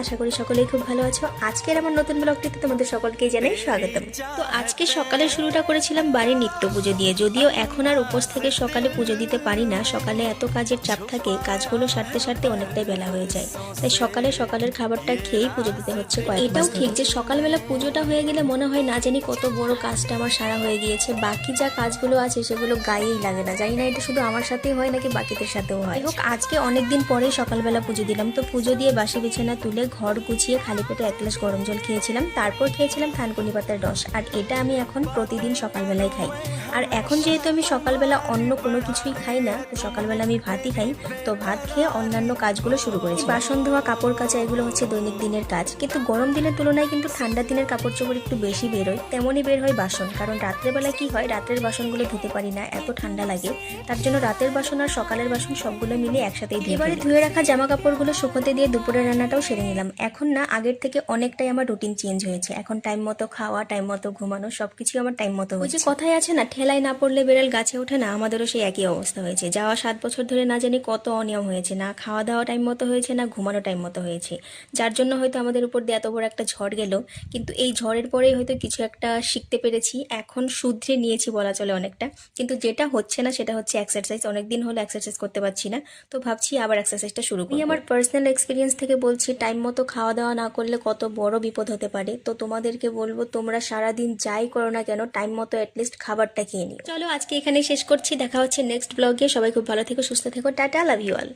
আশা করি সকলেই খুব ভালো আছো। আজকের আমার নতুন ব্লগটিতে তোমাদের সকলকেই জানাই স্বাগতম। তো আজকে সকালে শুরুটা করেছিলাম বাড়ির নিত্য পুজো দিয়ে। যদিও এখন আর উপোস থেকে সকালে পুজো দিতে পারি না, সকালে এত কাজের চাপ থাকে, কাজগুলো সারতে সারতে অনেকটাই বেলা হয়ে যায়। তাই সকালের খাবারটা খেয়েই পুজো দিতে হচ্ছে। এটাও ঠিক যে সকালবেলা পুজোটা হয়ে গেলে মনে হয় না জানি কত বড় কাজটা আমার সারা হয়ে গিয়েছে, বাকি যা কাজগুলো আছে সেগুলো গায়েই লাগে না। জানি না এটা শুধু আমার সাথেই হয় নাকি বাকিদের সাথেও হয়। হোক, আজকে অনেকদিন পরেই সকালবেলা পুজো দিলাম। তো পুজো দিয়ে বাসি বিছানা তুলে ঘর গুছিয়ে খালি পেটে 1 গ্লাস গরম জল খেয়েছিলাম, তারপর খেয়েছিলাম থানকুনি পাতার রস। আর এটা আমি এখন প্রতিদিন সকালবেলায় খাই। আর এখন যেহেতু আমি সকালবেলা অন্য কোনো কিছুই খাই না, তো সকালবেলা আমি ভাতই খাই। তো ভাত খেয়ে অন্যান্য কাজগুলো শুরু করেছি। বাসন ধোয়া, কাপড় কাচা, এগুলো হচ্ছে দৈনিক দিনের কাজ। কিন্তু গরম দিনের তুলনায় কিন্তু ঠান্ডা দিনের কাপড় চোপড় একটু বেশি বেরোয়, তেমনই বের হয় বাসন। কারণ রাত্রেবেলা কি হয়, রাতের বাসনগুলো ধুতে পারি না, এত ঠান্ডা লাগে। তার জন্য রাতের বাসন আর সকালের বাসন সবগুলো মিলে একসাথেই ধুয়ে। এবারে ধুয়ে রাখা জামা কাপড়গুলো শুকোতে দিয়ে দুপুরের রান্নাটাও সেরে নিলাম। এখন না আগের থেকে অনেকটাই আমার রুটিন চেঞ্জ হয়েছে। এখন টাইম মতো খাওয়া, টাইম মতো ঘুমানো, সবকিছু আমার টাইম মতো হচ্ছে। ওই যে কথাই আছে না, ঠেলায় না পড়লে বেড়াল গাছে ওঠে না, আমাদেরও সেই একই অবস্থা হয়েছে। যাওয়া 7 বছর ধরে না জানি কত অনিয়ম হয়েছে, না খাওয়া দাওয়া টাইম মতো হয়েছে, না ঘুমানো টাইম মতো হয়েছে। যার জন্য হয়তো আমাদের উপর দিয়ে এত বড় একটা ঝড় গেল, কিন্তু এই ঝড়ের পরেই হয়তো কিছু একটা শিখতে পেরেছি। এখন শুধরে নিয়েছি বলা চলে অনেকটা। কিন্তু যেটা হচ্ছে না সেটা হচ্ছে এক্সারসাইজ। অনেকদিন হলো এক্সারসাইজ করতে পারছি না, তো ভাবছি আবার এক্সারসাইজটা শুরু করব। আমি আমার পার্সোনাল এক্সপিরিয়েন্স থেকে বলছি, টাইম মতো খাওয়া দাওয়া না করলে কত বড় বিপদ হতে পারে। তো তোমাদেরকে বলবো, তোমরা সারাদিন যাই করো না কেন, টাইম মতো অ্যাটলিস্ট খাবারটা খেয়ে নিও। চলো আজকে এখানেই শেষ করছি, দেখা হচ্ছে নেক্সট ব্লগে। সবাই খুব ভালো থেকো, সুস্থ থেকো, টাটা, লাভ ইউ অল।